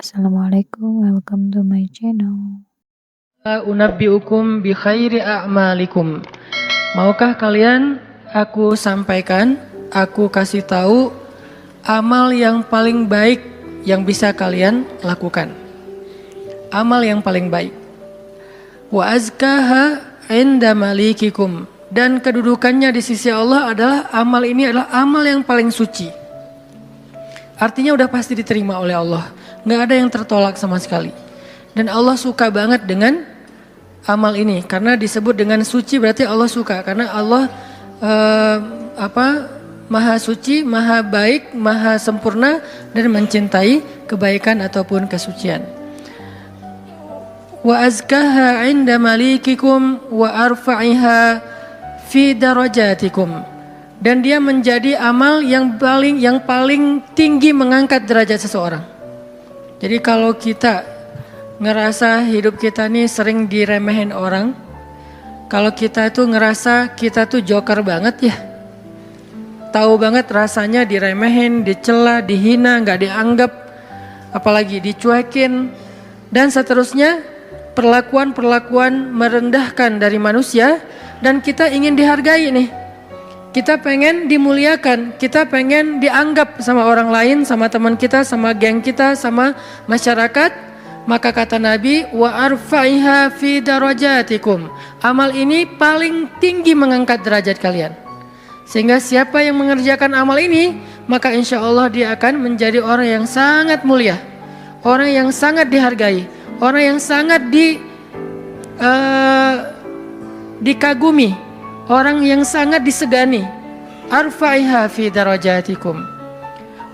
Assalamualaikum, welcome to my channel. Unabbiukum bi khairi a'malikum. Maukah kalian aku sampaikan, aku kasih tahu amal yang paling baik yang bisa kalian lakukan. Amal yang paling baik. Wa azkaha inda malikikum. Dan kedudukannya di sisi Allah adalah amal ini adalah amal yang paling suci. Artinya udah pasti diterima oleh Allah. Nggak ada yang tertolak sama sekali. Dan Allah suka banget dengan amal ini. Karena disebut dengan suci berarti Allah suka. Karena Allah maha suci, maha baik, maha sempurna. Dan mencintai kebaikan ataupun kesucian. Wa azkaha inda malikikum wa arfa'iha fi darajatikum. Dan dia menjadi amal yang paling tinggi mengangkat derajat seseorang. Jadi kalau kita ngerasa hidup kita nih sering diremehin orang, kalau kita tuh ngerasa kita tuh joker banget ya, tahu banget rasanya diremehin, dicela, dihina, nggak dianggap, apalagi dicuekin, dan seterusnya, perlakuan-perlakuan merendahkan dari manusia, dan kita ingin dihargai nih. Kita pengen dimuliakan, kita pengen dianggap sama orang lain, sama teman kita, sama geng kita, sama masyarakat. Maka kata Nabi, wa arfa'iha fi darajatikum. Amal ini paling tinggi mengangkat derajat kalian. Sehingga siapa yang mengerjakan amal ini, maka insya Allah dia akan menjadi orang yang sangat mulia, orang yang sangat dihargai, orang yang sangat dikagumi, orang yang sangat disegani. Arfa'iha fi darajatikum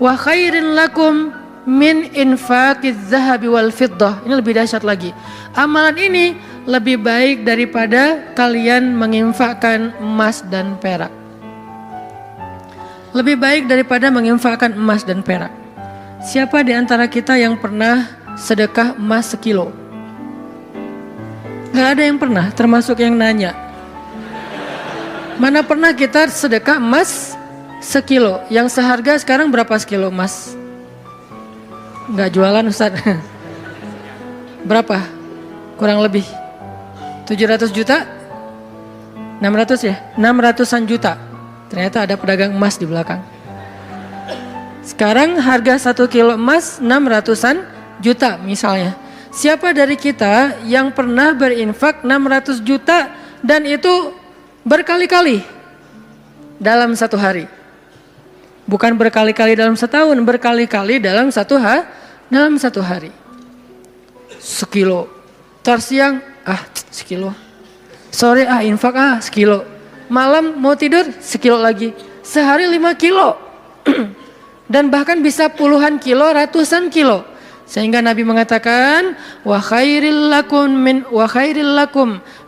wa khairin lakum min infaqiz zahabi wal fiddah. Ini lebih dahsyat lagi. Amalan ini lebih baik daripada kalian menginfakkan emas dan perak. Lebih baik daripada menginfakkan emas dan perak. Siapa di antara kita yang pernah sedekah emas sekilo? Gak ada yang pernah, termasuk yang nanya. Mana pernah kita sedekah emas sekilo? Yang seharga sekarang berapa sekilo emas? Enggak jualan Ustaz. Berapa? Kurang lebih 700 juta? 600 ya? 600-an juta. Ternyata ada pedagang emas di belakang. Sekarang harga 1 kilo emas 600-an juta misalnya. Siapa dari kita yang pernah berinfak 600 juta dan itu berkali-kali dalam satu hari? Bukan berkali-kali dalam setahun, berkali-kali dalam satu hari. Sekilo. Tar siang, sekilo. Sore infak sekilo. Malam mau tidur sekilo lagi. Sehari 5 kilo. Dan bahkan bisa puluhan kilo, ratusan kilo. Sehingga Nabi mengatakan wa khairil lakum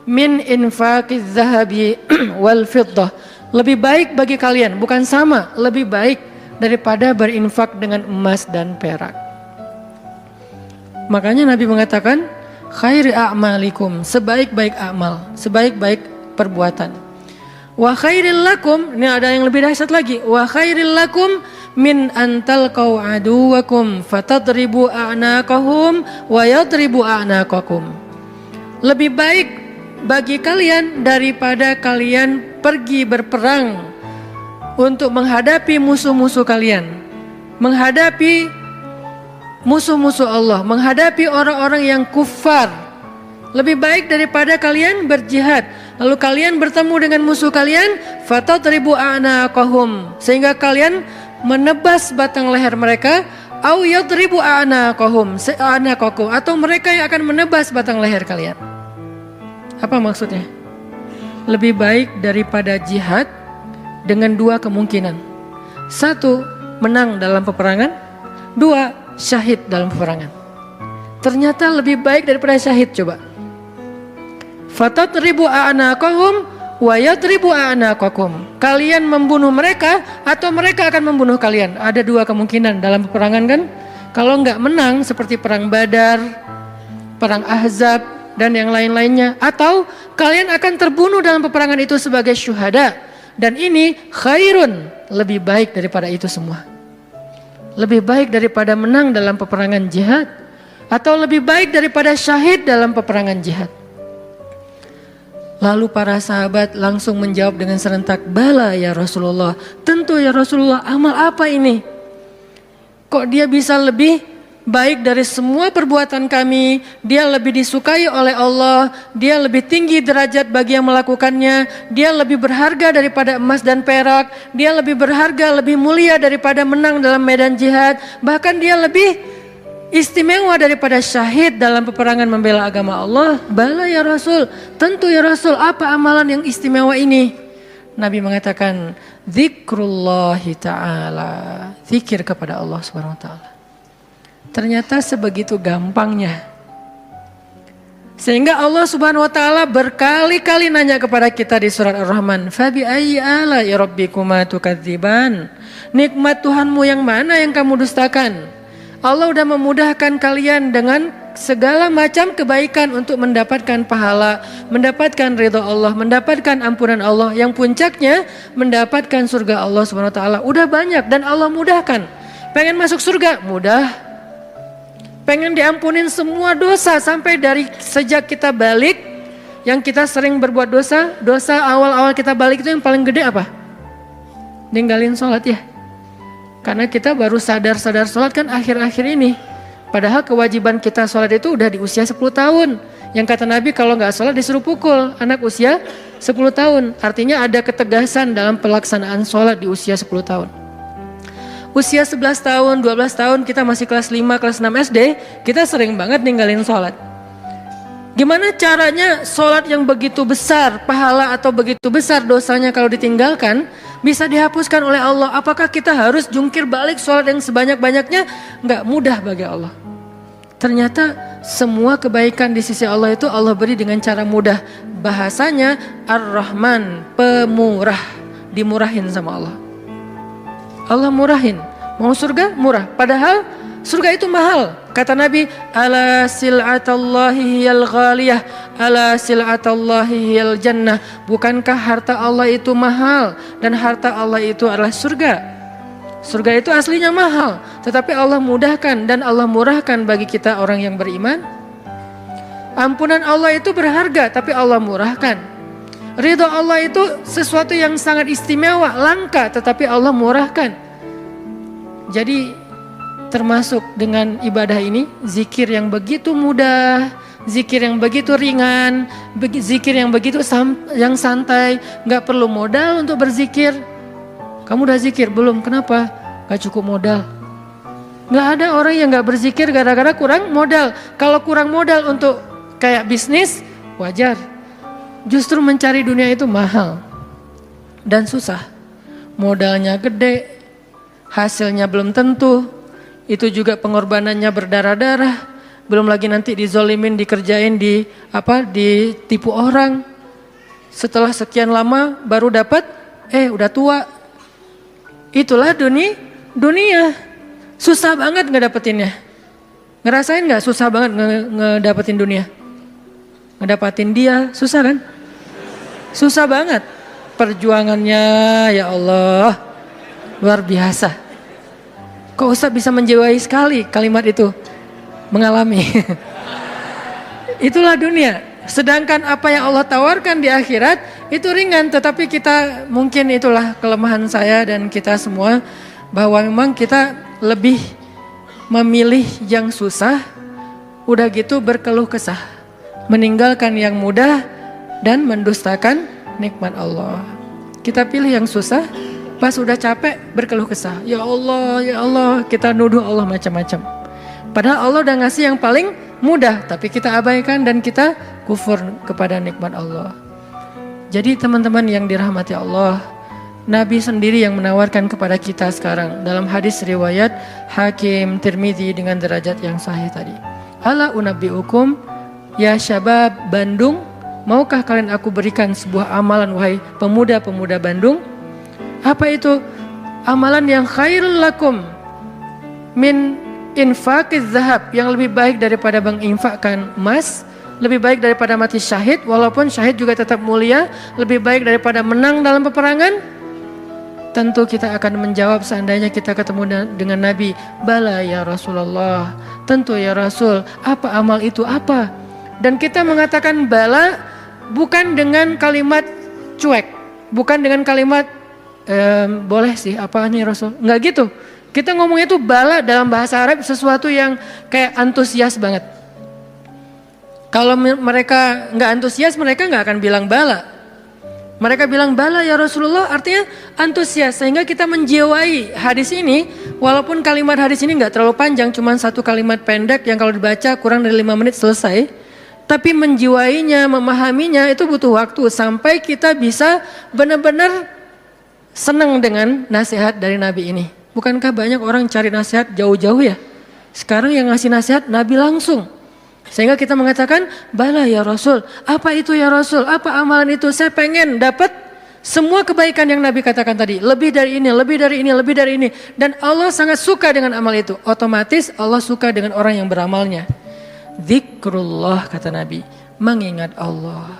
min infaqiz zahabi wal fiddah. Lebih baik bagi kalian, bukan sama, lebih baik daripada berinfak dengan emas dan perak. Makanya Nabi mengatakan khairi a'malikum, sebaik-baik amal, sebaik-baik perbuatan. Wa khairil lakum, ini ada yang lebih dahsyat lagi. Wa khairil lakum min antalqau aduwakum fatadribu a'naqahum wa yadribu a'naqakum. Lebih baik bagi kalian daripada kalian pergi berperang untuk menghadapi musuh-musuh kalian, menghadapi musuh-musuh Allah, menghadapi orang-orang yang kufar. Lebih baik daripada kalian berjihad, lalu kalian bertemu dengan musuh kalian, fatadribu a'naqahum, sehingga kalian menebas batang leher mereka, au yadribu a'naqahum, atau mereka yang akan menebas batang leher kalian. Apa maksudnya? Lebih baik daripada jihad dengan dua kemungkinan. Satu, menang dalam peperangan. Dua, syahid dalam peperangan. Ternyata lebih baik daripada syahid. Coba. Fatadribu a'naqahum wa yadribu a'naqakum. Kalian membunuh mereka atau mereka akan membunuh kalian. Ada dua kemungkinan dalam peperangan kan. Kalau nggak menang seperti perang Badar, perang Ahzab, dan yang lain-lainnya, atau kalian akan terbunuh dalam peperangan itu sebagai syuhada, dan ini khairun, lebih baik daripada itu semua. Lebih baik daripada menang dalam peperangan jihad, atau lebih baik daripada syahid dalam peperangan jihad? Lalu para sahabat langsung menjawab dengan serentak, bala ya Rasulullah, tentu ya Rasulullah, amal apa ini? Kok dia bisa lebih baik dari semua perbuatan kami, dia lebih disukai oleh Allah, dia lebih tinggi derajat bagi yang melakukannya, dia lebih berharga daripada emas dan perak, dia lebih berharga, lebih mulia daripada menang dalam medan jihad, bahkan dia lebih istimewa daripada syahid dalam peperangan membela agama Allah. Bala ya Rasul, tentu ya Rasul, apa amalan yang istimewa ini? Nabi mengatakan, zikrullahi ta'ala, zikir kepada Allah subhanahu wa ta'ala. Ternyata sebegitu gampangnya. Sehingga Allah subhanahu wa ta'ala berkali-kali nanya kepada kita di surat Ar-Rahman, fabi ayyi ala'i rabbikuma tukadziban, nikmat Tuhanmu yang mana yang kamu dustakan? Allah udah memudahkan kalian dengan segala macam kebaikan untuk mendapatkan pahala, mendapatkan ridha Allah, mendapatkan ampunan Allah, yang puncaknya mendapatkan surga Allah Subhanahu wa taala. Udah banyak dan Allah mudahkan. Pengen masuk surga? Mudah. Pengen diampunin semua dosa sampai dari sejak kita balik, yang kita sering berbuat dosa awal-awal kita balik itu yang paling gede apa? Ninggalin sholat ya. Karena kita baru sadar sholat kan akhir-akhir ini. Padahal kewajiban kita sholat itu udah di usia 10 tahun. Yang kata Nabi kalau gak sholat disuruh pukul anak usia 10 tahun. Artinya ada ketegasan dalam pelaksanaan sholat di usia 10 tahun. Usia 11 tahun, 12 tahun kita masih kelas 5, kelas 6 SD. Kita sering banget ninggalin sholat. Gimana caranya sholat yang begitu besar pahala atau begitu besar dosanya kalau ditinggalkan bisa dihapuskan oleh Allah? Apakah kita harus jungkir balik sholat yang sebanyak-banyaknya? Enggak mudah bagi Allah. Ternyata semua kebaikan di sisi Allah itu Allah beri dengan cara mudah. Bahasanya Ar-Rahman, pemurah, dimurahin sama Allah. Allah murahin. Mau surga? Murah. Padahal surga itu mahal. Kata Nabi, ala sil'atallahi hiyal ghaliyah, ala sil'atallahi hiyal jannah. Bukankah harta Allah itu mahal dan harta Allah itu adalah surga? Surga itu aslinya mahal, tetapi Allah mudahkan dan Allah murahkan bagi kita orang yang beriman. Ampunan Allah itu berharga, tapi Allah murahkan. Ridha Allah itu sesuatu yang sangat istimewa, langka, tetapi Allah murahkan. Jadi termasuk dengan ibadah ini, zikir yang begitu mudah, zikir yang begitu ringan, zikir yang begitu yang santai, gak perlu modal untuk berzikir. Kamu udah zikir? Belum, kenapa? Gak cukup modal. Gak ada orang yang gak berzikir gara-gara kurang modal. Kalau kurang modal untuk kayak bisnis, wajar. Justru mencari dunia itu mahal dan susah. Modalnya gede, hasilnya belum tentu. Itu juga pengorbanannya berdarah-darah. Belum lagi nanti dizolimin, dikerjain, ditipu orang. Setelah sekian lama baru dapat, udah tua. Itulah dunia. Susah banget ngedapetinnya. Ngerasain gak susah banget ngedapetin dunia? Ngedapetin dia, susah kan? Susah banget. Perjuangannya ya Allah, luar biasa. Kok Ustaz bisa menjiwai sekali kalimat itu? Mengalami. Itulah dunia. Sedangkan apa yang Allah tawarkan di akhirat itu ringan. Tetapi kita, mungkin itulah kelemahan saya dan kita semua, bahwa memang kita lebih memilih yang susah, udah gitu berkeluh kesah, meninggalkan yang mudah dan mendustakan nikmat Allah. Kita pilih yang susah, pas udah capek berkeluh kesah. Ya Allah, kita nuduh Allah macam-macam. Padahal Allah udah ngasih yang paling mudah, tapi kita abaikan dan kita kufur kepada nikmat Allah. Jadi teman-teman yang dirahmati Allah, Nabi sendiri yang menawarkan kepada kita sekarang dalam hadis riwayat Hakim Tirmidzi dengan derajat yang sahih tadi. Ala unabbiukum ya syabab Bandung, maukah kalian aku berikan sebuah amalan wahai pemuda-pemuda Bandung? Apa itu? Amalan yang khairul lakum min infaqiz zahab, yang lebih baik daripada menginfakkan emas, lebih baik daripada mati syahid, walaupun syahid juga tetap mulia, lebih baik daripada menang dalam peperangan. Tentu kita akan menjawab seandainya kita ketemu dengan Nabi, bala ya Rasulullah, tentu ya Rasul, apa amal itu apa? Dan kita mengatakan bala bukan dengan kalimat cuek, bukan dengan kalimat boleh sih apa nih Rasul, enggak gitu. Kita ngomongnya itu bala dalam bahasa Arab sesuatu yang kayak antusias banget. Kalau mereka enggak antusias, mereka enggak akan bilang bala. Mereka bilang bala ya Rasulullah, artinya antusias, sehingga kita menjiwai hadis ini. Walaupun kalimat hadis ini enggak terlalu panjang, cuma satu kalimat pendek yang kalau dibaca kurang dari 5 menit selesai. Tapi menjiwainya, memahaminya itu butuh waktu sampai kita bisa benar-benar senang dengan nasihat dari Nabi ini. Bukankah banyak orang cari nasihat jauh-jauh ya? Sekarang yang ngasih nasihat Nabi langsung. Sehingga kita mengatakan, bala ya Rasul, apa itu ya Rasul, apa amalan itu, saya pengen dapat semua kebaikan yang Nabi katakan tadi, lebih dari ini, lebih dari ini, lebih dari ini. Dan Allah sangat suka dengan amal itu, otomatis Allah suka dengan orang yang beramalnya. Zikrullah kata Nabi, mengingat Allah,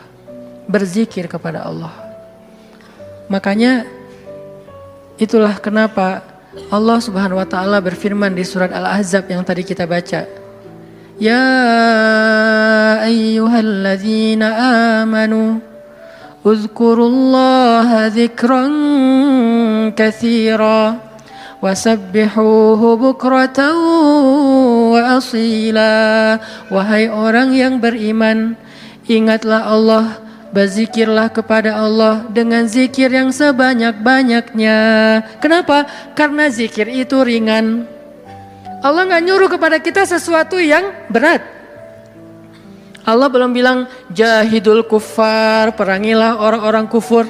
berzikir kepada Allah. Makanya itulah kenapa Allah Subhanahu wa taala berfirman di surat Al-Ahzab yang tadi kita baca. Ya ayyuhalladzina amanu uzkurullaha dzikran katsira wasabbihuhu bukratan wa asila. Wahai orang yang beriman, ingatlah Allah, berzikirlah kepada Allah dengan zikir yang sebanyak-banyaknya. Kenapa? Karena zikir itu ringan. Allah gak nyuruh kepada kita sesuatu yang berat. Allah belum bilang jahidul kuffar, perangilah orang-orang kufur.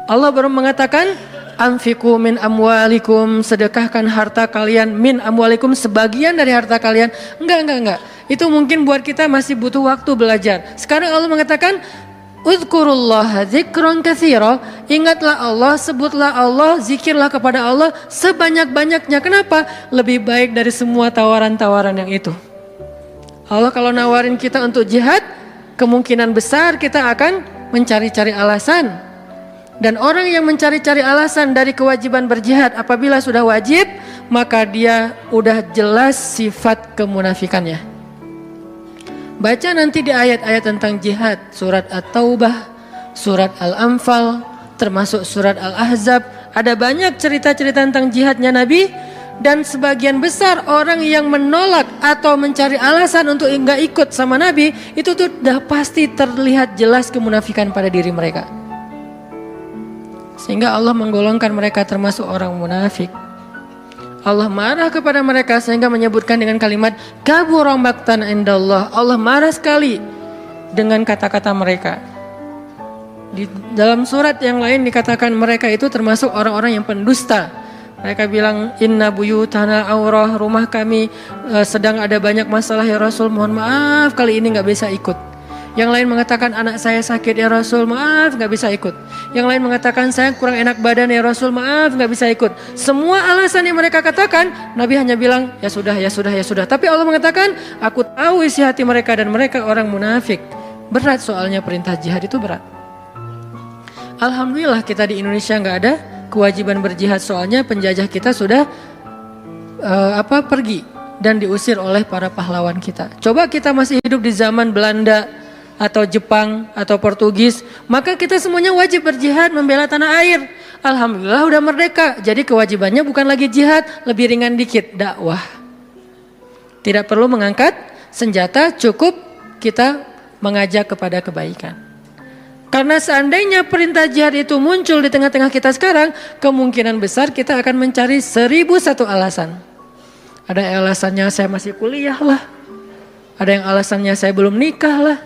Allah baru mengatakan anfiqu min amwalikum, sedekahkan harta kalian, min amwalikum, sebagian dari harta kalian. Enggak. Itu mungkin buat kita masih butuh waktu belajar. Sekarang Allah mengatakan uzkurullaha dzikran katsira, ingatlah Allah, sebutlah Allah, zikirlah kepada Allah sebanyak-banyaknya. Kenapa? Lebih baik dari semua tawaran-tawaran yang itu. Allah kalau nawarin kita untuk jihad, kemungkinan besar kita akan mencari-cari alasan. Dan orang yang mencari-cari alasan dari kewajiban berjihad apabila sudah wajib, maka dia udah jelas sifat kemunafikannya. Baca nanti di ayat-ayat tentang jihad, surat At-Taubah, surat Al-Anfal, termasuk surat Al-Ahzab. Ada banyak cerita-cerita tentang jihadnya Nabi. Dan sebagian besar orang yang menolak atau mencari alasan untuk enggak ikut sama Nabi, itu tuh udah pasti terlihat jelas kemunafikan pada diri mereka. Sehingga Allah menggolongkan mereka termasuk orang munafik. Allah marah kepada mereka sehingga menyebutkan dengan kalimat kabura maqtan indallah. Allah marah sekali dengan kata-kata mereka. Di dalam surat yang lain dikatakan mereka itu termasuk orang-orang yang pendusta. Mereka bilang inna buyutana aurah, rumah kami sedang ada banyak masalah ya Rasul, mohon maaf kali ini gak bisa ikut. Yang lain mengatakan anak saya sakit ya Rasul, maaf gak bisa ikut. Yang lain mengatakan saya kurang enak badan ya Rasul, maaf gak bisa ikut. Semua alasan yang mereka katakan, Nabi hanya bilang ya sudah. Tapi Allah mengatakan aku tahu isi hati mereka dan mereka orang munafik. Berat soalnya perintah jihad itu berat. Alhamdulillah kita di Indonesia gak ada kewajiban berjihad, soalnya penjajah kita sudah pergi dan diusir oleh para pahlawan kita. Coba kita masih hidup di zaman Belanda atau Jepang atau Portugis, maka kita semuanya wajib berjihad membela tanah air. Alhamdulillah udah merdeka, jadi kewajibannya bukan lagi jihad, lebih ringan dikit, dakwah. Tidak perlu mengangkat senjata, cukup kita mengajak kepada kebaikan. Karena seandainya perintah jihad itu muncul di tengah-tengah kita sekarang, kemungkinan besar kita akan mencari 1001 alasan. Ada yang alasannya saya masih kuliah lah, ada yang alasannya saya belum nikah lah.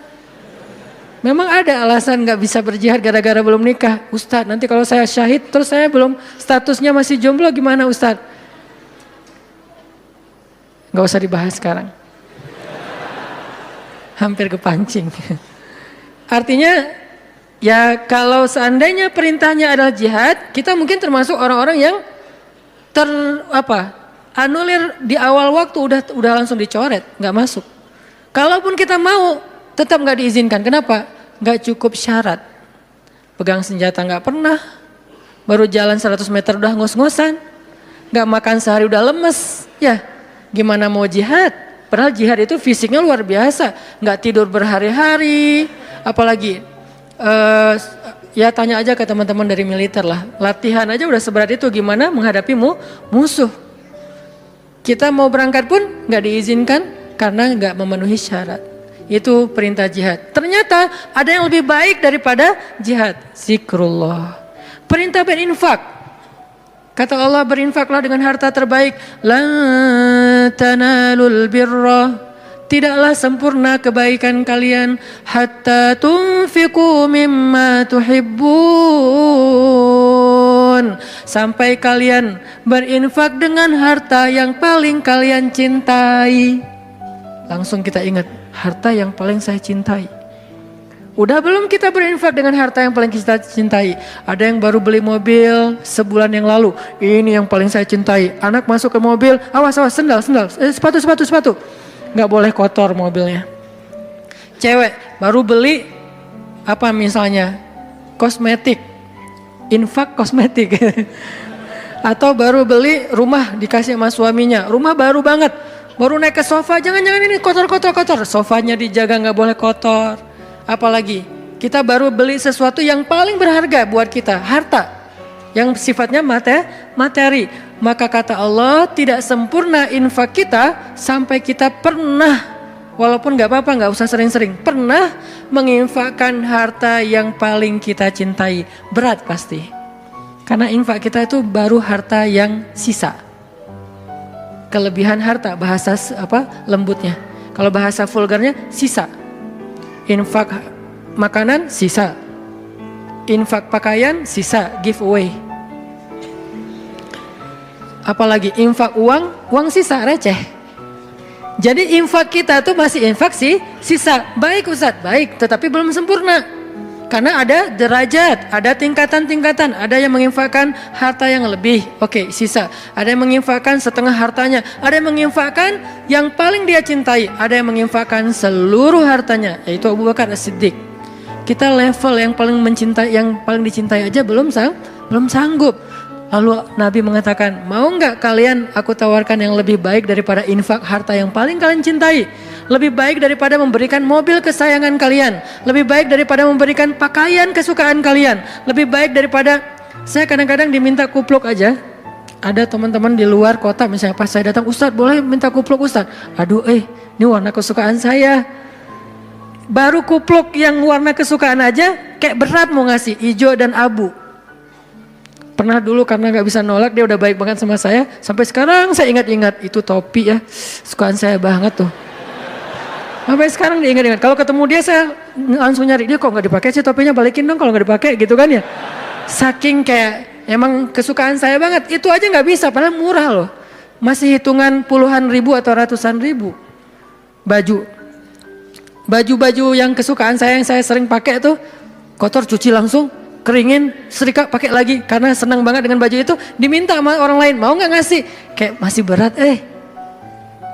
Memang ada alasan gak bisa berjihad gara-gara belum nikah. Ustadz, nanti kalau saya syahid terus saya belum, statusnya masih jomblo gimana Ustadz? Gak usah dibahas sekarang. Hampir kepancing. Artinya ya kalau seandainya perintahnya adalah jihad, kita mungkin termasuk orang-orang yang anulir di awal waktu, udah langsung dicoret, gak masuk. Kalaupun kita mau, tetap gak diizinkan. Kenapa? Gak cukup syarat. Pegang senjata gak pernah, Baru jalan 100 meter udah ngos-ngosan. Gak makan sehari udah lemes. Ya, gimana mau jihad? Padahal jihad itu fisiknya luar biasa. Gak tidur berhari-hari. Apalagi, ya tanya aja ke teman-teman dari militer lah. Latihan aja udah seberat itu, gimana menghadapi musuh. Kita mau berangkat pun gak diizinkan karena gak memenuhi syarat. Itu perintah jihad. Ternyata ada yang lebih baik daripada jihad. Zikrullah. Perintah berinfak. Kata Allah, berinfaklah dengan harta terbaik. Lan tanalul birra. Tidaklah sempurna kebaikan kalian hatta tunfiqu mimma tuhibbun. Sampai kalian berinfak dengan harta yang paling kalian cintai. Langsung kita ingat, harta yang paling saya cintai. Udah belum kita berinfak dengan harta yang paling kita cintai? Ada yang baru beli mobil sebulan yang lalu. Ini yang paling saya cintai. Anak masuk ke mobil, awas, sendal, sepatu. Gak boleh kotor mobilnya. Cewek baru beli apa misalnya? Kosmetik. Infak kosmetik. Atau baru beli rumah dikasih sama suaminya. Rumah baru banget. Baru naik ke sofa, jangan ini kotor. Sofanya dijaga, gak boleh kotor. Apalagi kita baru beli sesuatu yang paling berharga buat kita, harta yang sifatnya materi. Maka kata Allah, tidak sempurna infak kita sampai kita pernah, walaupun gak apa-apa, gak usah sering-sering, pernah menginfakkan harta yang paling kita cintai. Berat pasti, karena infak kita itu baru harta yang sisa. Kelebihan harta, bahasa lembutnya. Kalau bahasa vulgarnya, sisa. Infak makanan, sisa. Infak pakaian, sisa, giveaway. Apalagi infak uang sisa, receh. Jadi infak kita tuh masih infak sisa. Baik Ustadz, baik, tetapi belum sempurna. Karena ada derajat, ada tingkatan-tingkatan. Ada yang menginfakkan harta yang lebih, oke, sisa. Ada yang menginfakkan setengah hartanya. Ada yang menginfakkan yang paling dia cintai. Ada yang menginfakkan seluruh hartanya, yaitu Abu Bakar As-Siddiq. Kita level yang paling mencintai, yang paling dicintai aja belum sanggup. Lalu Nabi mengatakan, mau nggak kalian aku tawarkan yang lebih baik daripada infak harta yang paling kalian cintai? Lebih baik daripada memberikan mobil kesayangan kalian. Lebih baik daripada memberikan pakaian kesukaan kalian. Lebih baik daripada, saya kadang-kadang diminta kupluk aja. Ada teman-teman di luar kota misalnya, pas saya datang, Ustadz boleh minta kupluk Ustadz? Aduh ini warna kesukaan saya. Baru kupluk yang warna kesukaan aja kayak berat mau ngasih, hijau dan abu. Pernah dulu karena gak bisa nolak, dia udah baik banget sama saya. Sampai sekarang saya ingat-ingat, itu topi ya, sukaan saya banget tuh. Sampai sekarang diingat-ingat. Kalau ketemu dia saya langsung nyari, dia kok gak dipakai sih topinya, balikin dong kalau gak dipakai gitu kan ya. Saking kayak emang kesukaan saya banget. Itu aja gak bisa, padahal murah loh. Masih hitungan puluhan ribu atau ratusan ribu. Baju yang kesukaan saya, yang saya sering pakai tuh, kotor cuci langsung, keringin, serika pakai lagi. Karena senang banget dengan baju itu, diminta sama orang lain, mau gak ngasih? Kayak masih berat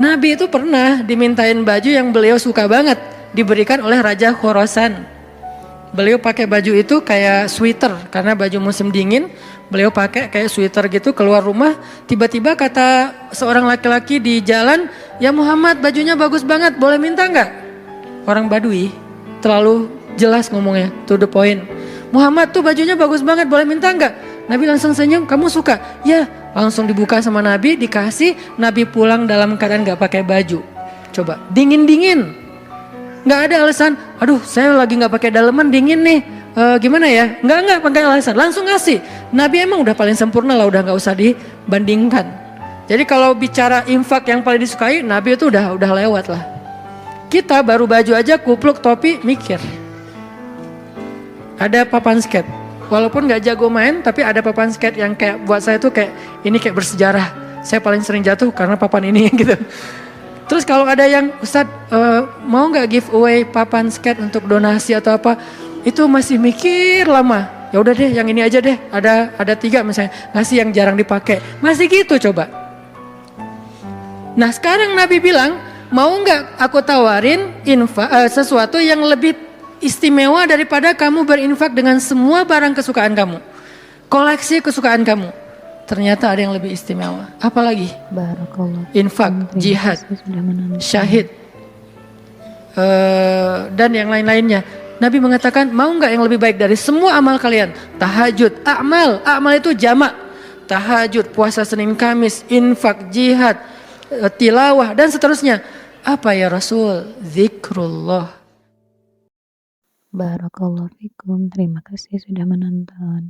Nabi itu pernah dimintain baju yang beliau suka banget, diberikan oleh Raja Khorasan. Beliau pakai baju itu kayak sweater, karena baju musim dingin, beliau pakai kayak sweater gitu, keluar rumah, tiba-tiba kata seorang laki-laki di jalan, ya Muhammad bajunya bagus banget, boleh minta nggak? Orang Badui, terlalu jelas ngomongnya, to the point. Muhammad tuh bajunya bagus banget, boleh minta nggak? Nabi langsung senyum, kamu suka? Ya, langsung dibuka sama Nabi, dikasih. Nabi pulang dalam keadaan gak pakai baju. Coba, dingin-dingin. Gak ada alasan, aduh saya lagi gak pakai daleman, dingin nih. Gimana ya? Gak pakai alasan, langsung ngasih. Nabi emang udah paling sempurna lah, udah gak usah dibandingkan. Jadi kalau bicara infak yang paling disukai, Nabi itu udah lewat lah. Kita baru baju aja, kupluk, topi, mikir. Ada papan skate. Walaupun gak jago main, tapi ada papan skate yang kayak buat saya tuh kayak ini kayak bersejarah. Saya paling sering jatuh karena papan ini gitu. Terus kalau ada yang Ustadz mau gak giveaway papan skate untuk donasi atau apa, itu masih mikir lama. Ya udah deh, yang ini aja deh. Ada 3 misalnya, ngasih yang jarang dipakai. Masih gitu coba. Nah sekarang Nabi bilang, mau gak aku tawarin sesuatu yang lebih istimewa daripada kamu berinfak dengan semua barang kesukaan kamu. koleksi kesukaan kamu. Ternyata ada yang lebih istimewa. Apalagi? Barakallah. Infak, Terima jihad, kasih sudah menonton. syahid, dan yang lain-lainnya. Nabi mengatakan, mau nggak yang lebih baik dari semua amal kalian? Tahajud, amal itu jamak. Tahajud, puasa Senin Kamis, infak, jihad, tilawah, dan seterusnya. Apa ya Rasul? Zikrullah. Barakallahu fikum. Terima kasih sudah menonton.